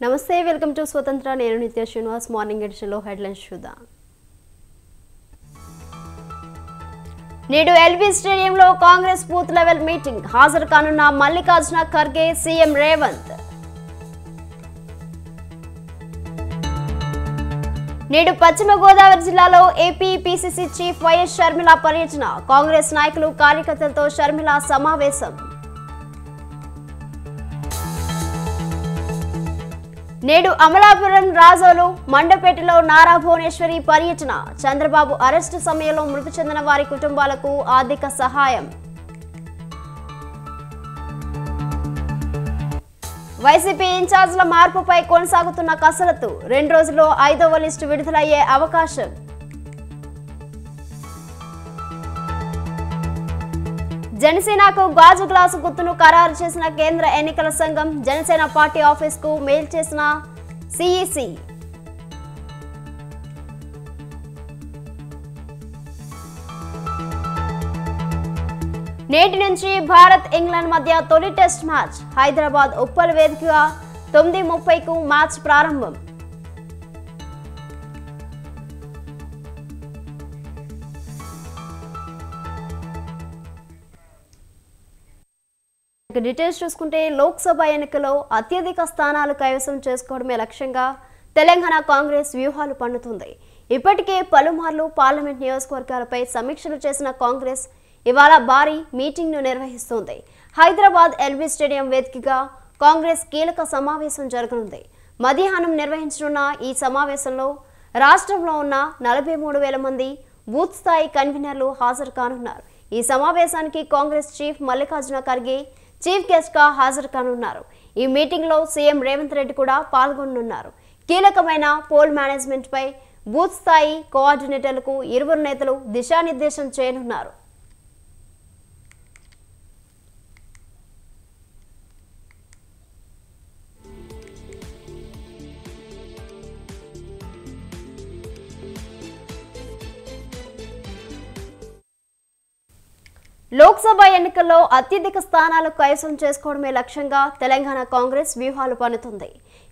నమస్తే welcome to స్వతంత్ర నేను నిత్య శ్రీనివాస్ మార్నింగ్ ఎడిషన్లో హెడ్లైన్స్ చూద్దాం. నేడు ఎల్బీ స్టేడియంలో కాంగ్రెస్ బూత్ లెవెల్ మీటింగ్ హాజరు కానున్న మల్లికార్జున ఖర్గే సీఎం రేవంత్. నేడు పశ్చిమ గోదావరి జిల్లాలో AP PCC chief YS Sharmila పర్యటన కాంగ్రెస్ నాయకులు కార్యకర్తలతో షర్మిల సమావేశం. నేడు అమలాపురం రాజోలు మండపేటలో నారా భువనేశ్వరి పర్యటన చంద్రబాబు అరెస్టు సమయంలో మృతి చెందిన వారి కుటుంబాలకు ఆర్థిక సహాయం. వైసీపీ ఇన్ఛార్జ్ల మార్పుపై కొనసాగుతున్న కసరత్తు 2 రోజుల్లో 5వ లిస్టు విడుదలయ్యే అవకాశం. జనసేనకు గాజు గ్లాసు గుర్తును ఖరారు చేసిన కేంద్ర ఎన్నికల సంఘం జనసేన పార్టీ ఆఫీస్ కు మెయిల్ చేసిన సిఈసి. నేటి నుంచి భారత్ ఇంగ్లాండ్ మధ్య తొలి టెస్ట్ మ్యాచ్ హైదరాబాద్ ఉప్పల్ వేదికగా 9:30కు మ్యాచ్ ప్రారంభం. డీటెయిల్స్ చూసుకుంటే లోక్సభ ఎన్నికల్లో అత్యధిక స్థానాలు కైవసం చేసుకోవడమే లక్ష్యంగా తెలంగాణ కాంగ్రెస్ వ్యూహాలు పన్నుతుంది. ఇప్పటికే పలుమార్లు పార్లమెంట్ నియోజకవర్గాలపై సమీక్షలు చేసిన కాంగ్రెస్ ఇవాళ భారీ మీటింగ్ను నిర్వహిస్తోంది. హైదరాబాద్ ఎల్బీ స్టేడియం వేదికగా కాంగ్రెస్ కీలక సమావేశం జరగనుంది. మధ్యాహ్నం నిర్వహించనున్న ఈ సమావేశంలో రాష్ట్రంలో ఉన్న 43,000 మంది బూత్ స్థాయి కన్వీనర్లు హాజరు కానున్నారు. ఈ సమావేశానికి Congress chief Mallikarjuna Kharge chief guest గా హాజరు కానున్నారు. ఈ మీటింగ్ లో సీఎం రేవంత్ రెడ్డి కూడా పాల్గొనున్నారు. కీలకమైన పోల్ మేనేజ్మెంట్ పై బూత్ స్థాయి కోఆర్డినేటర్లకు ఇరువురు నేతలు దిశానిర్దేశం చేయనున్నారు. లోక్సభ ఎన్నికల్లో అత్యధిక స్థానాలు కైవసం చేసుకోవడమే లక్ష్యంగా తెలంగాణ కాంగ్రెస్ వ్యూహాలు పన్నుతుంది.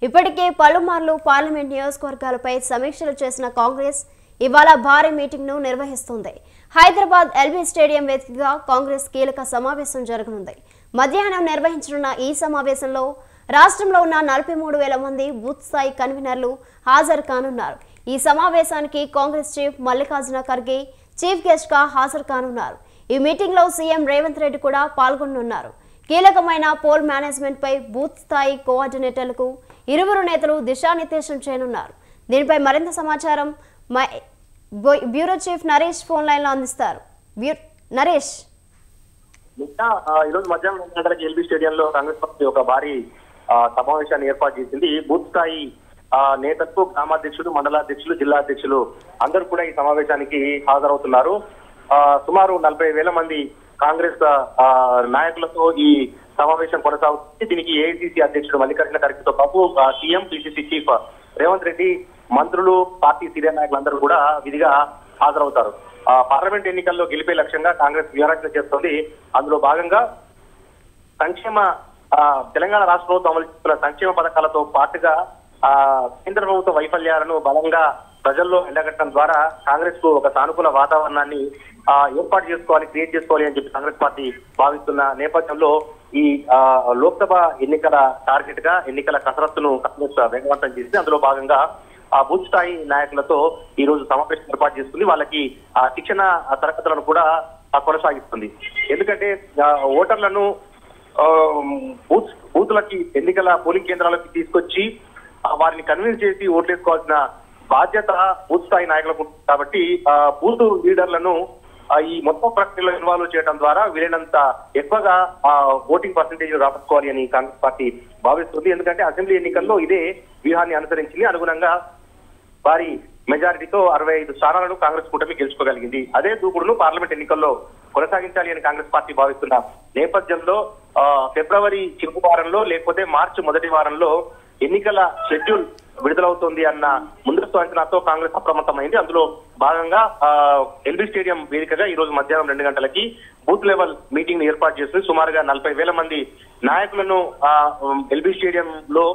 ఇప్పటికే పలుమార్లు పార్లమెంట్ నియోజకవర్గాలపై సమీక్షలు చేసిన కాంగ్రెస్ ఇవాళ భారీ మీటింగ్ను నిర్వహిస్తుంది. హైదరాబాద్ ఎల్బీ స్టేడియం వేదికగా కాంగ్రెస్ కీలక సమావేశం జరగనుంది. మధ్యాహ్నం నిర్వహించనున్న ఈ సమావేశంలో రాష్ట్రంలో ఉన్న 43,000 మంది బూత్ స్థాయి కన్వీనర్లు హాజరు కానున్నారు. ఈ సమావేశానికి Congress chief Mallikarjuna Kharge chief guest గా హాజరు కానున్నారు. ఈ మీటింగ్ లో సీఎం రేవంత్ రెడ్డి కూడా పాల్గొనున్నారు. కీలకమైన పోల్ మేనేజ్మెంట్ పై బూత్ స్థాయి కోఆర్డినేటర్లకు ఇరువురు నేతలు దిశానిర్దేశం చేయనున్నారు. దీనిపై మరింత సమాచారం bureau chief Naresh phone line లో అందిస్తారు. నరేష్, ఈరోజు మధ్యాహ్నం 2 గంటలకు ఎల్బీ స్టేడియంలో కాంగ్రెస్ పార్టీ ఒక భారీ సమావేశాన్ని ఏర్పాటు చేసింది. బూత్ స్థాయి నేతలకు గ్రామాధ్యక్షులు, మండలాధ్యక్షులు, జిల్లా అధ్యక్షులు అందరూ కూడా ఈ సమావేశానికి హాజరవుతున్నారు. సుమారు 40,000 మంది కాంగ్రెస్ నాయకులతో ఈ సమావేశం కొనసాగుతుంది. దీనికి ఏఐసీసీ అధ్యక్షుడు మల్లికార్జున ఖర్గేతో పాటు CM, PCC chief Revanth Reddy, మంత్రులు, పార్టీ సీనియర్ నాయకులందరూ కూడా విధిగా హాజరవుతారు. పార్లమెంట్ ఎన్నికల్లో గెలిపే లక్ష్యంగా కాంగ్రెస్ వ్యూహరచన చేస్తోంది. అందులో భాగంగా తెలంగాణ రాష్ట్ర ప్రభుత్వం అమలు చేస్తున్న సంక్షేమ పథకాలతో పాటుగా కేంద్ర ప్రభుత్వ వైఫల్యాలను బలంగా ప్రజల్లో ఎండగట్టడం ద్వారా కాంగ్రెస్ కు ఒక సానుకూల వాతావరణాన్ని ఏర్పాటు చేసుకోవాలి, క్రియేట్ చేసుకోవాలి అని చెప్పి కాంగ్రెస్ పార్టీ భావిస్తున్న నేపథ్యంలో ఈ లోక్సభ ఎన్నికల టార్గెట్ గా ఎన్నికల కసరత్తును కాంగ్రెస్ వేగవంతం చేసి అందులో భాగంగా బూత్ స్థాయి నాయకులతో ఈ రోజు సమావేశం ఏర్పాటు చేస్తుంది. వాళ్ళకి శిక్షణ తరగతులను కూడా కొనసాగిస్తుంది. ఎందుకంటే ఓటర్లను బూత్లకి, ఎన్నికల పోలింగ్ కేంద్రాలకి తీసుకొచ్చి వారిని కన్విన్స్ చేసి ఓట్లేసుకోవాల్సిన బాధ్యత బూత్ స్థాయి నాయకులకు కాబట్టి బూత్ లీడర్లను ఈ మొత్తం ప్రక్రియలో ఇన్వాల్వ్ చేయడం ద్వారా వీలైనంత ఎక్కువగా ఓటింగ్ పర్సెంటేజ్ రాబట్టుకోవాలి అని కాంగ్రెస్ పార్టీ భావిస్తుంది. ఎందుకంటే అసెంబ్లీ ఎన్నికల్లో ఇదే వ్యూహాన్ని అనుసరించింది. అనుగుణంగా భారీ మెజారిటీతో 65 స్థానాలను కాంగ్రెస్ కూటమి గెలుచుకోగలిగింది. అదే దూకుడును పార్లమెంట్ ఎన్నికల్లో కొనసాగించాలి అని కాంగ్రెస్ పార్టీ భావిస్తున్న నేపథ్యంలో ఫిబ్రవరి చివరి వారంలో లేకపోతే మార్చి మొదటి వారంలో ఎన్నికల షెడ్యూల్ విడుదలవుతుంది అన్న ముందస్తు అంచనాతో కాంగ్రెస్ అప్రమత్తమైంది. అందులో భాగంగా ఎల్బీ స్టేడియం వేదికగా ఈ రోజు మధ్యాహ్నం 2 గంటలకి బూత్ లెవెల్ మీటింగ్ ని ఏర్పాటు చేస్తుంది. సుమారుగా 40,000 మంది నాయకులను ఎల్బీ స్టేడియం లో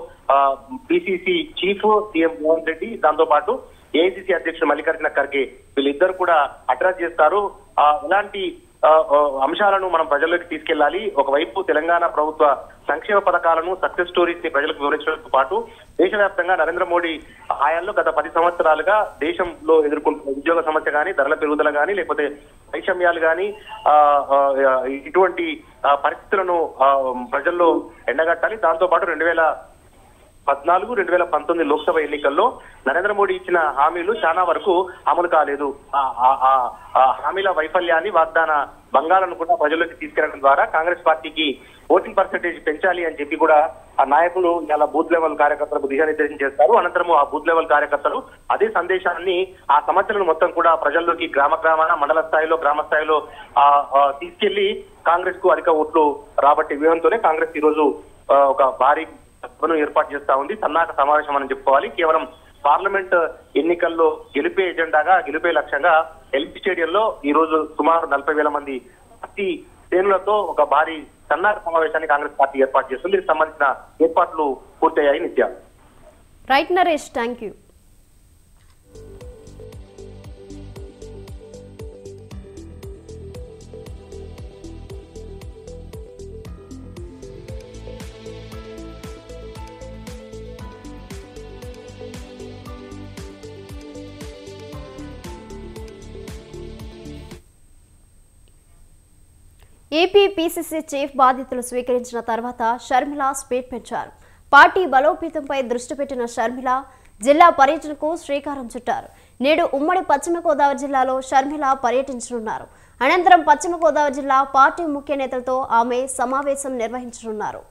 PCC chief CM Revanth Reddy, దాంతో పాటు ఏఐసిసి అధ్యక్షుడు మల్లికార్జున ఖర్గే వీళ్ళిద్దరు కూడా అడ్రస్ చేస్తారు. ఎలాంటి అంశాలను మనం ప్రజల్లోకి తీసుకెళ్లాలి, ఒకవైపు తెలంగాణ ప్రభుత్వ సంక్షేమ పథకాలను సక్సెస్ స్టోరీస్ ని ప్రజలకు వివరించడంతో పాటు దేశవ్యాప్తంగా నరేంద్ర మోడీ హయాంలో గత 10 సంవత్సరాలుగా దేశంలో ఎదుర్కొంటున్న ఉద్యోగ సమస్య కానీ, ధరల పెరుగుదల కానీ, లేకపోతే వైషమ్యాలు కానీ ఇటువంటి పరిస్థితులను ప్రజల్లో ఎండగట్టాలి. దాంతో పాటు 2014, 2019 లోక్సభ ఎన్నికల్లో నరేంద్ర మోడీ ఇచ్చిన హామీలు చాలా వరకు అమలు కాలేదు. హామీల వైఫల్యాన్ని, వాగ్దాన భంగాలను కూడా ప్రజల్లోకి తీసుకెళ్లడం ద్వారా కాంగ్రెస్ పార్టీకి ఓటింగ్ పర్సెంటేజ్ పెంచాలి అని చెప్పి కూడా ఆ నాయకులు ఇలా బూత్ లెవెల్ కార్యకర్తలకు దిశానిర్దేశం చేస్తారు. అనంతరం ఆ బూత్ లెవెల్ కార్యకర్తలు అదే సందేశాన్ని, ఆ సమస్యలను మొత్తం కూడా ప్రజల్లోకి గ్రామాన, మండల స్థాయిలో, గ్రామ స్థాయిలో తీసుకెళ్లి కాంగ్రెస్ కు అధిక ఓట్లు రాబట్టే వ్యూహంతోనే కాంగ్రెస్ ఈ రోజు ఒక భారీ సభను ఏర్పాటు చేస్తా ఉంది. సన్నాహక సమావేశం అని చెప్పుకోవాలి. కేవలం పార్లమెంట్ ఎన్నికల్లో గెలిపే ఎజెండాగా, గెలిపే లక్ష్యంగా ఎల్బీ స్టేడియంలో ఈ రోజు సుమారు 40,000 మంది పార్టీ శ్రేణులతో ఒక భారీ సన్నాహక సమావేశాన్ని కాంగ్రెస్ పార్టీ ఏర్పాటు చేస్తుంది. దీనికి సంబంధించిన ఏర్పాట్లు పూర్తయ్యాయి. నిత్య right Naresh, thank you. AP PCC chief బాధ్యతలు స్వీకరించిన తర్వాత షర్మిల స్పీడ్ పెంచారు. పార్టీ బలోపేతంపై దృష్టి పెట్టిన షర్మిల జిల్లా పర్యటనకు శ్రీకారం చుట్టారు. నేడు ఉమ్మడి పశ్చిమ గోదావరి జిల్లాలో షర్మిల పర్యటించనున్నారు. అనంతరం పశ్చిమ గోదావరి జిల్లా పార్టీ ముఖ్య నేతలతో ఆమె సమావేశం నిర్వహించనున్నారు.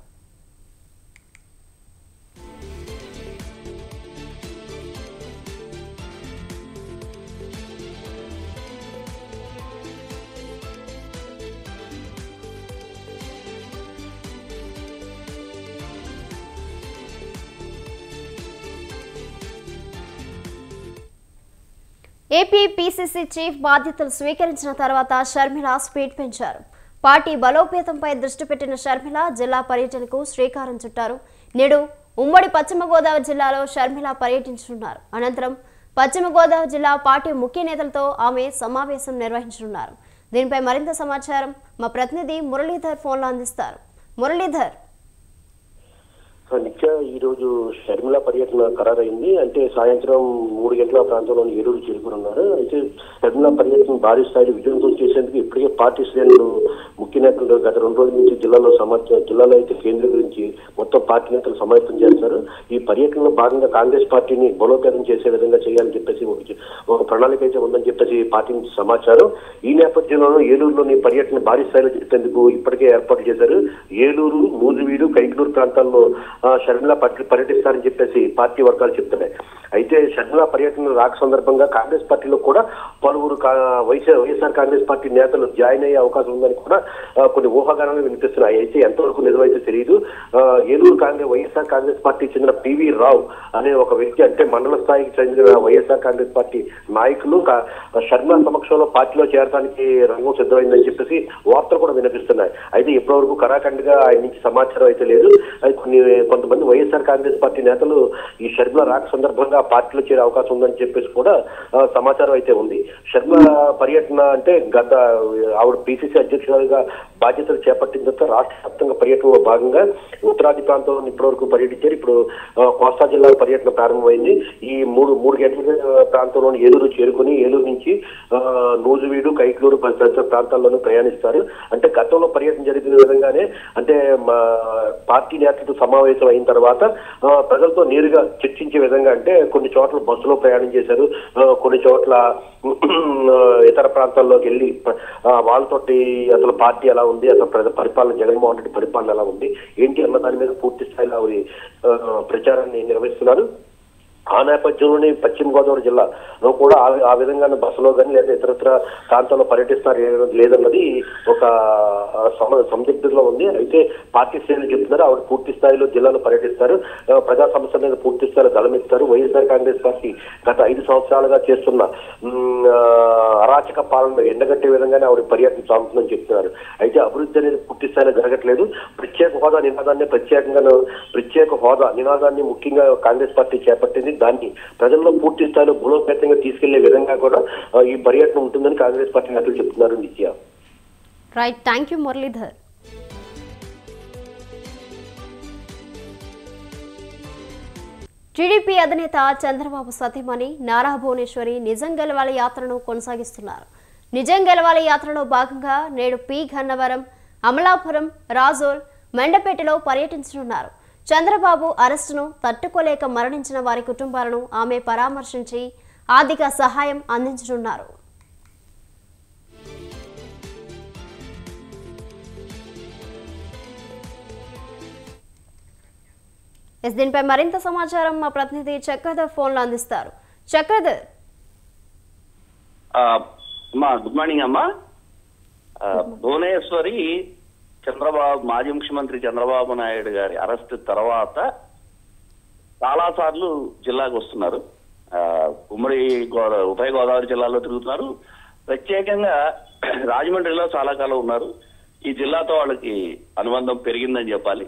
ఏపీ పీసీసీ చీఫ్ బాధ్యతలు స్వీకరించిన తర్వాత షర్మిల స్పీడ్ పెంచారు. పార్టీ బలోపేతంపై దృష్టి పెట్టిన షర్మిల జిల్లా పర్యటనకు శ్రీకారం చుట్టారు. నేడు ఉమ్మడి పశ్చిమ గోదావరి జిల్లాలో షర్మిల పర్యటించనున్నారు. అనంతరం పశ్చిమ గోదావరి జిల్లా పార్టీ ముఖ్య నేతలతో ఆమె సమావేశం నిర్వహించనున్నారు. దీనిపై మరింత సమాచారం మా ప్రతినిధి మురళీధర్ ఫోన్లో అందిస్తారు. మురళీధర్, నిత్య ఈ రోజు షర్మిల పర్యటన ఖరారైంది. అంటే సాయంత్రం 3 గంటల ప్రాంతంలోని ఏలూరు చేరుకున్నారు. అయితే షర్మిల పర్యటన భారీ స్థాయిలో విజయవంతం చేసేందుకు ఇప్పటికే పార్టీ శ్రేణులు ముఖ్య నేతలు గత 2 రోజుల నుంచి జిల్లాలో అయితే కేంద్రీకరించి మొత్తం పార్టీ నేతలు సమాయత్తం చేస్తారు. ఈ పర్యటనలో భాగంగా కాంగ్రెస్ పార్టీని బలోపేతం చేసే విధంగా చేయాలని చెప్పేసి ఒక ప్రణాళిక అయితే ఉందని చెప్పేసి పార్టీ నుంచి సమాచారం. ఈ నేపథ్యంలో ఏలూరులోని పర్యటన భారీ స్థాయిలో చేసేందుకు ఇప్పటికే ఏర్పాటు చేశారు. ఏలూరు, నూజివీడు, కైకలూరు ప్రాంతాల్లో షర్మిల పర్యటిస్తారని చెప్పేసి పార్టీ వర్గాలు చెప్తున్నాయి. అయితే షర్మిల పర్యటన రాక సందర్భంగా కాంగ్రెస్ పార్టీలో కూడా పలువురు వైఎస్ఆర్ కాంగ్రెస్ పార్టీ నేతలు జాయిన్ అయ్యే అవకాశం ఉందని కూడా కొన్ని ఊహాగానాలు వినిపిస్తున్నాయి. అయితే ఎంతవరకు నిజమైతే తెలియదు. ఏలూరు వైఎస్ఆర్ కాంగ్రెస్ పార్టీ చెందిన పివి రావు అనే ఒక వ్యక్తి, అంటే మండల స్థాయికి చెందిన వైఎస్ఆర్ కాంగ్రెస్ పార్టీ నాయకులు షర్మిల సమక్షంలో పార్టీలో చేరడానికి రంగం సిద్ధమైందని చెప్పేసి వార్తలు కూడా వినిపిస్తున్నాయి. అయితే ఇప్పటివరకు కరాఖండ్గా ఆయన నుంచి సమాచారం అయితే లేదు. కొంతమంది వైఎస్ఆర్ కాంగ్రెస్ పార్టీ నేతలు ఈ షర్మిల రాక సందర్భంగా పార్టీలో చేరే అవకాశం ఉందని చెప్పేసి కూడా సమాచారం అయితే ఉంది. షర్మిల పర్యటన అంటే ఆవిడ పిసిసి అధ్యక్షురాలుగా బాధ్యతలు చేపట్టిన తర్వాత రాష్ట్ర వ్యాప్తంగా పర్యటనలో భాగంగా ఉత్తరాది ప్రాంతంలో ఇప్పటివరకు పర్యటించారు. ఇప్పుడు కోస్తా జిల్లా పర్యటన ప్రారంభమైంది. ఈ మూడు గంటల ప్రాంతంలోని ఏలూరు చేరుకుని ఏలూరు నుంచి నూజివీడు, కైకలూరు తదితర ప్రాంతాల్లోనూ ప్రయాణిస్తారు. అంటే గతంలో పర్యటన జరిగిన విధంగానే, అంటే పార్టీ నేతలతో సమావేశం అయిన తర్వాత ప్రజలతో నేరుగా చర్చించే విధంగా, అంటే కొన్ని చోట్ల బస్సులో ప్రయాణం చేశారు, కొన్ని చోట్ల ఇతర ప్రాంతాల్లోకి వెళ్ళి వాళ్ళతోటి అసలు పార్టీ ఎలా ఉంది, అసలు పరిపాలన జగన్మోహన్ రెడ్డి పరిపాలన ఎలా ఉంది ఏంటి అన్న దాని మీద పూర్తి స్థాయిలో ప్రచారాన్ని నిర్వహిస్తున్నారు. ఆ నేపథ్యంలోనే పశ్చిమ గోదావరి జిల్లాలో కూడా ఆ విధంగా బస్సులో కానీ లేదా ఇతరత్ర ప్రాంతాల్లో పర్యటిస్తారు లేదన్నది ఒక సందిగ్ధంలో ఉంది. అయితే పార్టీ శ్రేణులు చెప్తున్నారు ఆవిడ పూర్తి స్థాయిలో జిల్లాలో పర్యటిస్తారు, ప్రజా సమస్యల మీద పూర్తి స్థాయిలో గలమెత్తారు. వైఎస్ఆర్ కాంగ్రెస్ పార్టీ గత 5 సంవత్సరాలుగా చేస్తున్న అరాచక పాలన ఎండగట్టే విధంగానే ఆవిడ పర్యటన సాగుతుందని చెప్తున్నారు. అయితే అభివృద్ధి అనేది పూర్తి స్థాయిలో జరగట్లేదు. ప్రత్యేక హోదా నినాదాన్ని ముఖ్యంగా కాంగ్రెస్ పార్టీ చేపట్టింది. దాన్ని ప్రజల్లో పూర్తి స్థాయిలో బలోపేతంగా తీసుకెళ్లే విధంగా కూడా ఈ పర్యటన ఉంటుందని కాంగ్రెస్ పార్టీ నేతలు చెప్తున్నారు. నిత్య right, thank you Muralidhar. TDP అధినేత చంద్రబాబు సతీమణి నారా భువనేశ్వరి నిజం గెలవాలి యాత్రను కొనసాగిస్తున్నారు. నిజం గెలవాలి యాత్రలో భాగంగా నేడు పి గన్నవరం, అమలాపురం, రాజోల్, మెండపేటలో పర్యటించనున్నారు. చంద్రబాబు అరెస్టును తట్టుకోలేక మరణించిన వారి కుటుంబాలను ఆమె పరామర్శించి ఆర్థిక సహాయం అందించనున్నారు. దీనిపై మరింత సమాచారం మా ప్రతినిధి చక్రధర్ ఫోన్ లో అందిస్తారు. చక్రధర్, గుడ్ మార్నింగ్ అమ్మా. భువనేశ్వరి మాజీ ముఖ్యమంత్రి చంద్రబాబు నాయుడు గారి అరెస్ట్ తర్వాత చాలా సార్లు జిల్లాకు వస్తున్నారు. ఉభయ గోదావరి జిల్లాలో తిరుగుతున్నారు. ప్రత్యేకంగా రాజమండ్రిలో చాలా కాలం ఉన్నారు. ఈ జిల్లాతో వాళ్ళకి అనుబంధం పెరిగిందని చెప్పాలి.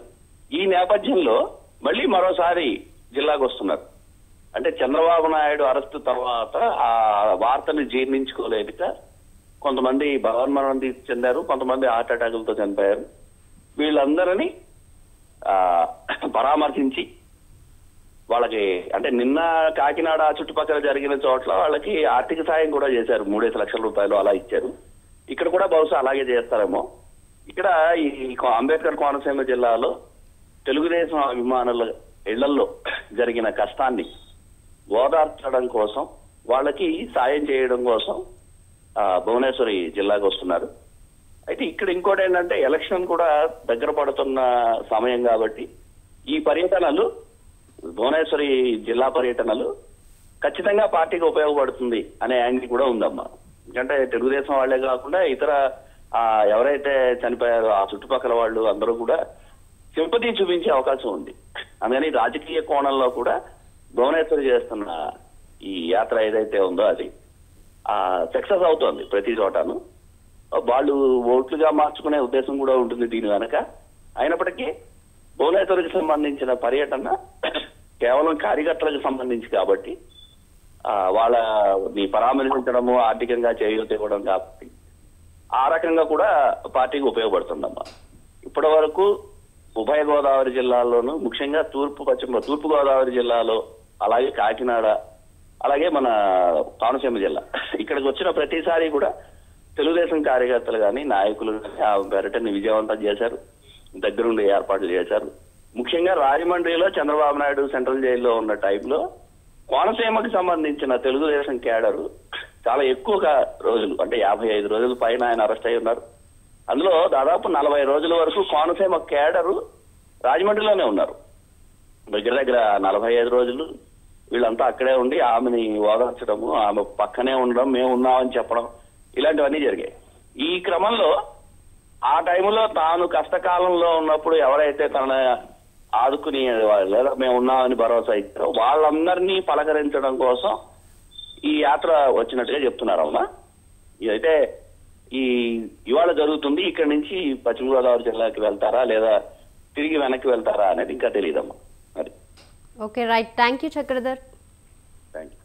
ఈ నేపథ్యంలో మళ్ళీ మరోసారి జిల్లాకు వస్తున్నారు. అంటే చంద్రబాబు నాయుడు అరెస్టు తర్వాత ఆ వార్తను జీర్ణించుకోలేక కొంతమంది భగవన్మరణం చెందారు, కొంతమంది హార్ట్ అటాకులతో చనిపోయారు. వీళ్ళందరినీ పరామర్శించి వాళ్ళకి అంటే నిన్న కాకినాడ చుట్టుపక్కల జరిగిన చోట్ల వాళ్ళకి ఆర్థిక సాయం కూడా చేశారు. 3 లక్షల రూపాయలు అలా ఇచ్చారు. ఇక్కడ కూడా బహుశా అలాగే చేస్తారేమో. ఇక్కడ ఈ అంబేద్కర్ కోనసీమ జిల్లాలో తెలుగుదేశం అభిమానుల ఇళ్లలో జరిగిన కష్టాన్ని ఓదార్చడం కోసం, వాళ్ళకి సాయం చేయడం కోసం భువనేశ్వరి జిల్లాకు వస్తున్నారు. అయితే ఇక్కడ ఇంకోటి ఏంటంటే ఎలక్షన్ కూడా దగ్గర పడుతున్న సమయం కాబట్టి ఈ పర్యటనలు, భువనేశ్వరి జిల్లా పర్యటనలు ఖచ్చితంగా పార్టీకి ఉపయోగపడుతుంది అనే యాంగిల్ కూడా ఉందమ్మా. ఎందుకంటే తెలుగుదేశం వాళ్లే కాకుండా ఇతర ఎవరైతే చనిపోయారో ఆ చుట్టుపక్కల వాళ్ళు అందరూ కూడా సింపతి చూపించే అవకాశం ఉంది. అందుకని రాజకీయ కోణంలో కూడా భువనేశ్వరి చేస్తున్న ఈ యాత్ర ఏదైతే ఉందో అది సక్సెస్ అవుతోంది ప్రతి చోటను. వాళ్ళు ఓట్లుగా మార్చుకునే ఉద్దేశం కూడా ఉంటుంది దీని వెనక. అయినప్పటికీ భువనేశ్వరికి సంబంధించిన పర్యటన కేవలం కార్యకర్తలకు సంబంధించి కాబట్టి వాళ్ళని పరామర్శించడము, ఆర్థికంగా చేయూత ఇవ్వడం కాబట్టి ఆ రకంగా కూడా పార్టీకి ఉపయోగపడుతుందమ్మా. ఇప్పటి వరకు ఉభయ గోదావరి జిల్లాల్లోనూ, ముఖ్యంగా తూర్పు గోదావరి జిల్లాలో, అలాగే కాకినాడ, అలాగే మన కోనసీమ జిల్లా, ఇక్కడికి వచ్చిన ప్రతిసారి కూడా తెలుగుదేశం కార్యకర్తలు కానీ నాయకులు కానీ ఆ పర్యటనని విజయవంతం చేశారు, దగ్గరుండి ఏర్పాట్లు చేశారు. ముఖ్యంగా రాజమండ్రిలో చంద్రబాబు నాయుడు సెంట్రల్ జైల్లో ఉన్న టైంలో కోనసీమకు సంబంధించిన తెలుగుదేశం కేడరు చాలా ఎక్కువగా రోజులు, అంటే 55 రోజుల పైన ఆయన అరెస్ట్ అయి ఉన్నారు. అందులో దాదాపు 40 రోజుల వరకు కోనసీమ కేడరు రాజమండ్రిలోనే ఉన్నారు. దగ్గర 45 రోజులు వీళ్ళంతా అక్కడే ఉండి ఆమెని ఓదార్చడము, ఆమె పక్కనే ఉండడం, మేము ఉన్నామని చెప్పడం, ఇలాంటివన్నీ జరిగాయి. ఈ క్రమంలో ఆ టైంలో తాను కష్టకాలంలో ఉన్నప్పుడు ఎవరైతే తన ఆదుకుని లేదా మేము ఉన్నామని భరోసా ఇచ్చారో వాళ్ళందరినీ పలకరించడం కోసం ఈ యాత్ర వచ్చినట్టుగా చెప్తున్నారమ్మా. ఇదైతే ఇవాళ జరుగుతుంది. ఇక్కడి నుంచి పశ్చిమ గోదావరి జిల్లాకి వెళ్తారా లేదా తిరిగి వెనక్కి వెళ్తారా అనేది ఇంకా తెలియదమ్మా. అది okay, right, thank you Chakradhar. Thank you.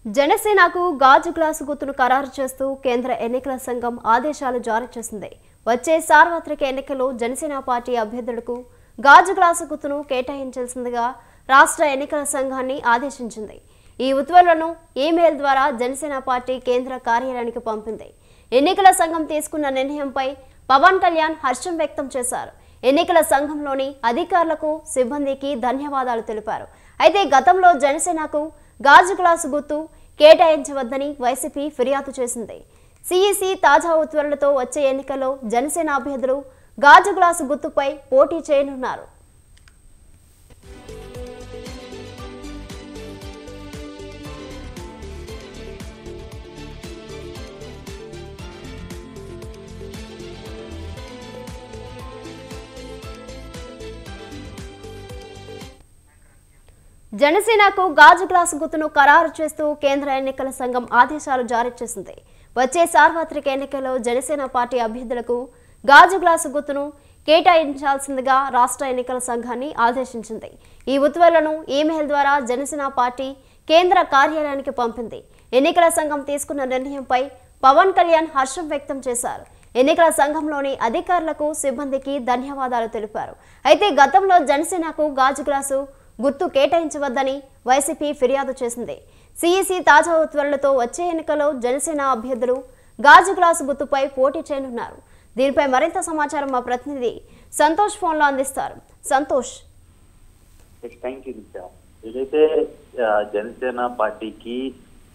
జనసేనకు గాజు గ్లాసు గుర్తును ఖరారు చేస్తూ కేంద్ర ఎన్నికల సంఘం ఆదేశాలు జారీ చేసింది. వచ్చే సార్వత్రిక ఎన్నికల్లో జనసేన పార్టీ అభ్యర్థులకు గాజు గ్లాసు గుర్తును కేటాయించాల్సిందిగా రాష్ట్ర ఎన్నికల సంఘాన్ని ఆదేశించింది. ఈ ఉత్తర్వులను ఈమెయిల్ ద్వారా జనసేన పార్టీ కేంద్ర కార్యాలయానికి పంపింది. ఎన్నికల సంఘం తీసుకున్న నిర్ణయంపై పవన్ కళ్యాణ్ హర్షం వ్యక్తం చేశారు. ఎన్నికల సంఘంలోని అధికారులకు సిబ్బందికి ధన్యవాదాలు తెలిపారు. అయితే గతంలో జనసేనకు గాజు గ్లాసు గుర్తు కేటాయించవద్దని వైసీపీ ఫిర్యాదు చేసింది. సిఈసి తాజా ఉత్తర్వులతో వచ్చే ఎన్నికల్లో జనసేన అభ్యర్థులు గాజు గ్లాసు గుర్తుపై పోటీ చేయనున్నారు. జనసేనకు గాజు గ్లాసు గుర్తును ఖరారు చేస్తూ కేంద్ర ఎన్నికల సంఘం ఆదేశాలు జారీ చేసింది. వచ్చే సార్వత్రిక ఎన్నికల్లో జనసేన పార్టీ అభ్యర్థులకు గాజు గ్లాసు గుర్తును కేటాయించాల్సిందిగా రాష్ట్ర ఎన్నికల సంఘాన్ని ఆదేశించింది. ఈ ఉత్తర్వులను ఈమెయిల్ ద్వారా జనసేన పార్టీ కేంద్ర కార్యాలయానికి పంపింది. ఎన్నికల సంఘం తీసుకున్న నిర్ణయంపై పవన్ కళ్యాణ్ హర్షం వ్యక్తం చేశారు. ఎన్నికల సంఘంలోని అధికారులకు సిబ్బందికి ధన్యవాదాలు తెలిపారు. అయితే గతంలో జనసేనకు గాజు గ్లాసు గుర్తు కేటాయించవద్దని వైసీపీ ఫిర్యాదు చేసింది. సిఈసి తాజా ఉత్తర్వులతో వచ్చే ఎన్నికల్లో జనసేన అభ్యర్థులు గాజు గ్లాసు గుర్తుపై పోటీ చేయనున్నారు. దీనిపై మరింత సమాచారం మా ప్రతినిధి సంతోష్ ఫోన్లో అందిస్తారు. సంతోష్. ఏదైతే జనసేన పార్టీకి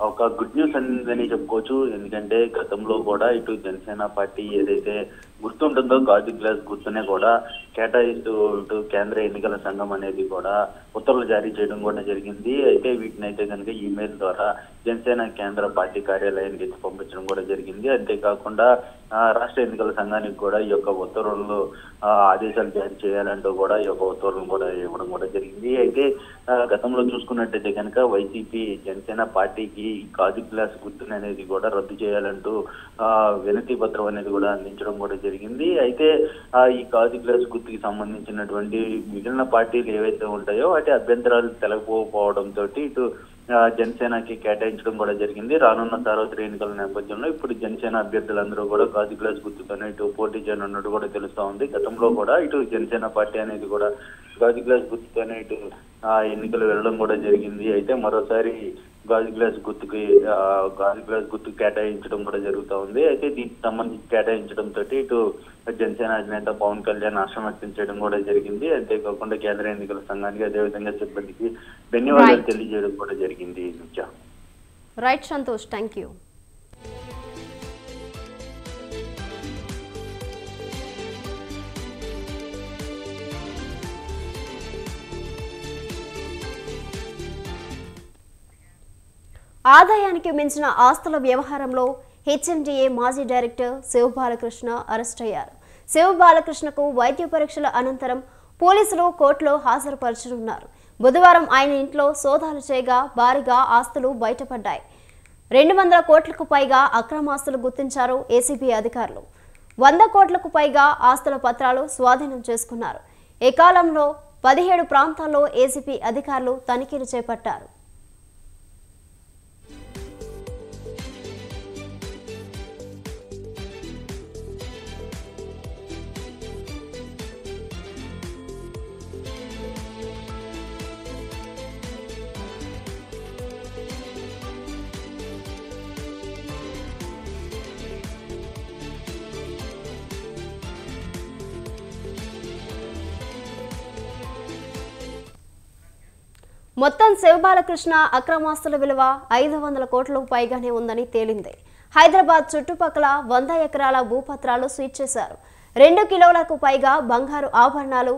ఒక గుడ్ న్యూస్ అని చెప్పుకోవచ్చు. ఎందుకంటే గతంలో కూడా ఇటు జనసేన పార్టీ ఏదైతే గుర్తుంటుందో గాజు గ్లాస్ గుర్తునే కూడా కేటాయిస్తూ ఇటు కేంద్ర ఎన్నికల సంఘం అనేది కూడా ఉత్తర్వులు జారీ చేయడం కూడా జరిగింది. అయితే వీటిని అయితే కనుక ఈమెయిల్ ద్వారా జనసేన కేంద్ర పార్టీ కార్యాలయానికి పంపించడం కూడా జరిగింది. అంతేకాకుండా రాష్ట్ర ఎన్నికల సంఘానికి కూడా ఈ యొక్క ఉత్తర్వులు ఆదేశాలు జారీ చేయాలంటూ కూడా ఈ యొక్క ఉత్తర్వులను కూడా ఇవ్వడం కూడా జరిగింది. అయితే గతంలో చూసుకున్నట్టయితే కనుక వైసీపీ జనసేన పార్టీకి గాజు గ్లాస్ గుర్తుని అనేది కూడా రద్దు చేయాలంటూ వినతి పత్రం అనేది కూడా అందించడం కూడా జరిగింది. అయితే ఈ గాజు గ్లాస్ గుర్తుకి సంబంధించినటువంటి మిగిలిన పార్టీలు ఏవైతే ఉంటాయో వాటి అభ్యంతరాలు తెలకపోవడంతో ఇటు జనసేనకి కేటాయించడం కూడా జరిగింది. రానున్న సార్వత్రిక ఎన్నికల నేపథ్యంలో ఇప్పుడు జనసేన అభ్యర్థులందరూ కూడా గాజు గ్లాస్ గుర్తుతోనే ఇటు పోటీ చేయనున్నట్టు కూడా తెలుస్తా ఉంది. గతంలో కూడా ఇటు జనసేన పార్టీ అనేది కూడా గాజు గ్లాస్ గుర్తుతోనే ఇటు ఎన్నికలు వెళ్ళడం కూడా జరిగింది. అయితే మరోసారి గాజు గ్లాస్ గుర్తు కేటాయించడం కూడా జరుగుతూ ఉంది. అయితే దీనికి సంబంధించి కేటాయించడంతో ఇటు జనసేన అధినేత పవన్ కళ్యాణ్ హర్షం వ్యక్తం చేయడం కూడా జరిగింది. అంతేకాకుండా కేంద్ర ఎన్నికల సంఘానికి అదేవిధంగా సిబ్బందికి ధన్యవాదాలు తెలియజేయడం కూడా జరిగింది. Right Santosh, thank you. ఆదాయానికి మించిన ఆస్తుల వ్యవహారంలో హెచ్ఎండిఏ మాజీ డైరెక్టర్ శివబాలకృష్ణ అరెస్ట్ అయ్యారు. శివబాలకృష్ణకు వైద్య పరీక్షల అనంతరం పోలీసులు కోర్టులో హాజరుపరచనున్నారు. బుధవారం ఆయన ఇంట్లో సోదాలు చేయగా భారీగా ఆస్తులు బయటపడ్డాయి. 200 కోట్లకు పైగా అక్రమాస్తులు గుర్తించారు ఏసీబీ అధికారులు. 100 కోట్లకు పైగా ఆస్తుల పత్రాలు స్వాధీనం చేసుకున్నారు. ఈ కాలంలో 17 ప్రాంతాల్లో ఏసీబీ అధికారులు తనిఖీలు చేపట్టారు. మొత్తం శివబాలకృష్ణ అక్రమాస్తుల విలువ 500 కోట్లకు పైగానే ఉందని తేలింది. హైదరాబాద్ చుట్టుపక్కల 100 ఎకరాల భూపత్రాలు సీజ్ చేశారు. 2 కిలోలకు పైగా బంగారు ఆభరణాలు,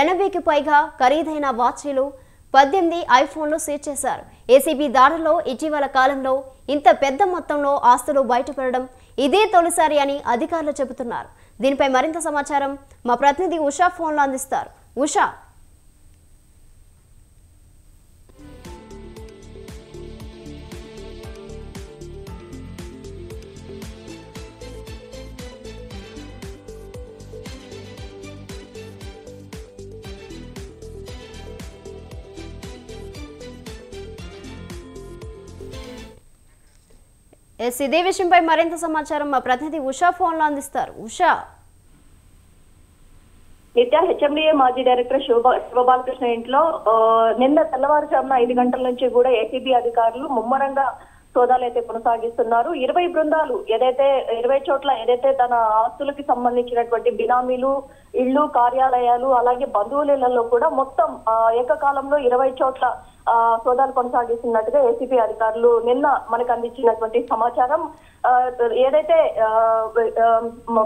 80కి పైగా ఖరీదైన వాచీలు, 18 ఐఫోన్లు సీజ్ చేశారు. ఏసీబీ దాడుల్లో ఇటీవల కాలంలో ఇంత పెద్ద మొత్తంలో ఆస్తులు బయటపడడం ఇదే తొలిసారి అని అధికారులు చెబుతున్నారు. దీనిపై మరింత సమాచారం మా ప్రతినిధి ఉషా ఫోన్లో అందిస్తారు. ఉషా. ఇదే విషయంపై మరింత సమాచారం మా ప్రతినిధి ఉషా ఫోన్లో అందిస్తారు. ఉషా. హెచ్ఎండిఏ మాజీ డైరెక్టర్ శివబాలకృష్ణ ఇంట్లో నిన్న తెల్లవారుజామున 5 గంటల నుంచి కూడా ఏసీబీ అధికారులు ముమ్మరంగా సోదాలు అయితే కొనసాగిస్తున్నారు. 20 బృందాలు 20 చోట్ల ఏదైతే తన ఆస్తులకి సంబంధించినటువంటి బినామీలు, ఇళ్లు, కార్యాలయాలు, అలాగే బంధువులలో కూడా మొత్తం ఏకకాలంలో 20 చోట్ల సోదాలు కొనసాగిస్తున్నట్టుగా ఏసీబీ అధికారులు నిన్న మనకు అందించినటువంటి సమాచారం. ఏదైతే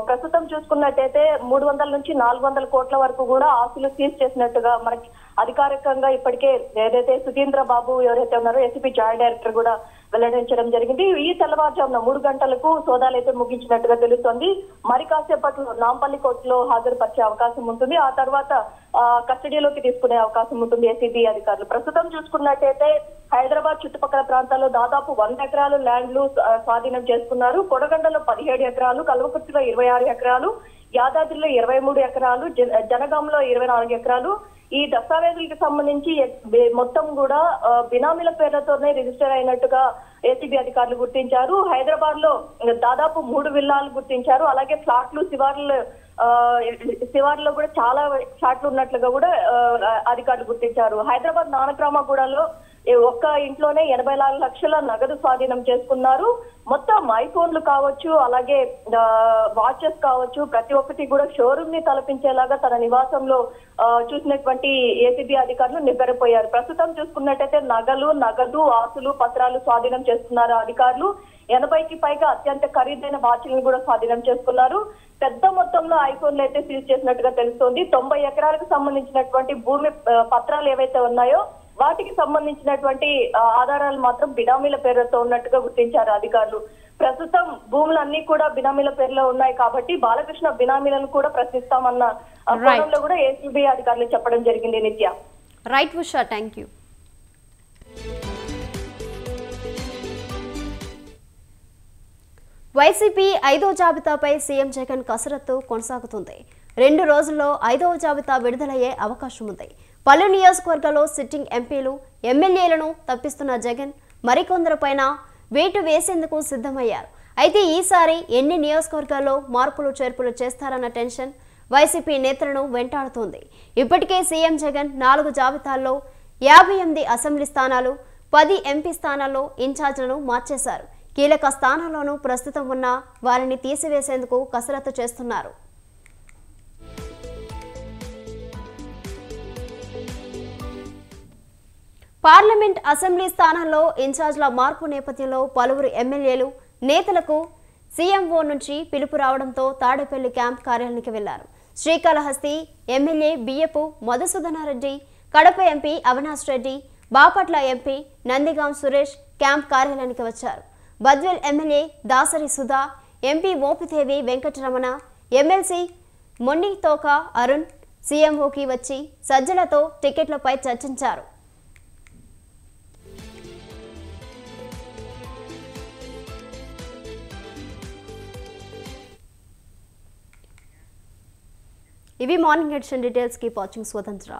ప్రస్తుతం చూసుకున్నట్టయితే 300 నుంచి 400 కోట్ల వరకు కూడా ఆస్తులు సీజ్ చేసినట్టుగా మనకి అధికారికంగా ఇప్పటికే ఏదైతే సుధీంద్ర బాబు ఎవరైతే ఉన్నారో ఏసీబీ జాయింట్ డైరెక్టర్ కూడా వెల్లడించడం జరిగింది. ఈ తెల్లవారుజామున 3 గంటలకు సోదాలు అయితే ముగించినట్టుగా తెలుస్తోంది. మరి కాసేపట్లో నాంపల్లి కోర్టులో హాజరుపరిచే అవకాశం ఉంటుంది. ఆ తర్వాత కస్టడీలోకి తీసుకునే అవకాశం ఉంటుంది ఏసీబీ అధికారులు. ప్రస్తుతం చూసుకున్నట్టయితే హైదరాబాద్ చుట్టుపక్కల ప్రాంతాల్లో దాదాపు 100 ఎకరాలు ల్యాండ్లు స్వాధీనం చేసుకున్నారు. కొడగండలో 17 ఎకరాలు, కల్వకుర్తిలో 26 ఎకరాలు, యాదాద్రిలో 23 ఎకరాలు, జనగాంలో 24 ఎకరాలు. ఈ దస్తావేజులకు సంబంధించి మొత్తం కూడా బినామీల పేర్లతోనే రిజిస్టర్ అయినట్టుగా ఏసీబీ అధికారులు గుర్తించారు. హైదరాబాద్ లో దాదాపు 3 విల్లాలు గుర్తించారు. అలాగే ఫ్లాట్లు శివార్లో కూడా చాలా ఫ్లాట్లు ఉన్నట్లుగా కూడా అధికారులు గుర్తించారు. హైదరాబాద్ నానక్రామగూడలో ఒక్క ఇంట్లోనే 84 లక్షల నగదు స్వాధీనం చేసుకున్నారు. మొత్తం ఐఫోన్లు కావచ్చు, అలాగే వాచెస్ కావచ్చు, ప్రతి ఒక్కటి కూడా షోరూమ్ ని తలపించేలాగా తన నివాసంలో చూసినటువంటి ఏసీబీ అధికారులు నివ్వెరపోయారు. ప్రస్తుతం చూసుకున్నట్టయితే నగదు, ఆస్తులు, పత్రాలు స్వాధీనం చేసుకున్నారు అధికారులు. 80కి పైగా అత్యంత ఖరీదైన వాచ్లను కూడా స్వాధీనం చేసుకున్నారు. పెద్ద మొత్తంలో ఐఫోన్లు అయితే సీజ్ చేసినట్టుగా తెలుస్తోంది. 90 ఎకరాలకు సంబంధించినటువంటి భూమి పత్రాలు ఏవైతే ఉన్నాయో వాటికి సంబంధించినటువంటి ఆధారాలు మాత్రం బినామీల పేర్లతో ఉన్నట్టుగా గుర్తించారు అధికారులు. ప్రస్తుతం భూములన్నీ కూడా బినామీల పేర్లో ఉన్నాయి కాబట్టి బాలకృష్ణ బినామీలను కూడా ప్రశ్నిస్తామన్న కోణంలో కూడా ఏసీబీ అధికారులు చెప్పడం జరిగింది. నిత్య. Right Usha, thank you. YCP 5వ జాబితాపై సీఎం జగన్ కసరత్తు కొనసాగుతుంది. 2 రోజుల్లో 5వ జాబితా విడుదలయ్యే అవకాశం ఉంది. పలు నియోజకవర్గాల్లో సిట్టింగ్ ఎంపీలు, ఎమ్మెల్యేలను తప్పిస్తున్న జగన్ మరికొందరిపైన వేటు వేసేందుకు సిద్ధమయ్యారు. అయితే ఈసారి ఎన్ని నియోజకవర్గాల్లో మార్పులు చేర్పులు చేస్తారన్న టెన్షన్ వైసీపీ నేతలను వెంటాడుతోంది. ఇప్పటికే సీఎం జగన్ 4 జాబితాల్లో 58 అసెంబ్లీ స్థానాలు, 10 ఎంపీ స్థానాల్లో ఇన్ఛార్జ్లను మార్చేశారు. కీలక స్థానాల్లోనూ ప్రస్తుతం ఉన్న వారిని తీసివేసేందుకు కసరత్తు చేస్తున్నారు. పార్లమెంట్ అసెంబ్లీ స్థానాల్లో ఇన్ఛార్జ్ల మార్పు నేపథ్యంలో పలువురు ఎమ్మెల్యేలు, నేతలకు సీఎంఓ నుంచి పిలుపు రావడంతో తాడేపల్లి క్యాంప్ కార్యాలయానికి వెళ్లారు. Srikalahasti MLA Biyyapu Madhusudhana Reddy, Kadapa MP Avinash Reddy, Bapatla MP Nandigam Suresh camp కార్యాలయానికి వచ్చారు. Badvel MLA Dasari Sudha, MP Mopidevi Venkataramana, MLC Mondithoka Arun సీఎంఓకి వచ్చి సజ్జలతో టికెట్లపై చర్చించారు. ఇవి morning edition details. Keep watching స్వతంత్ర.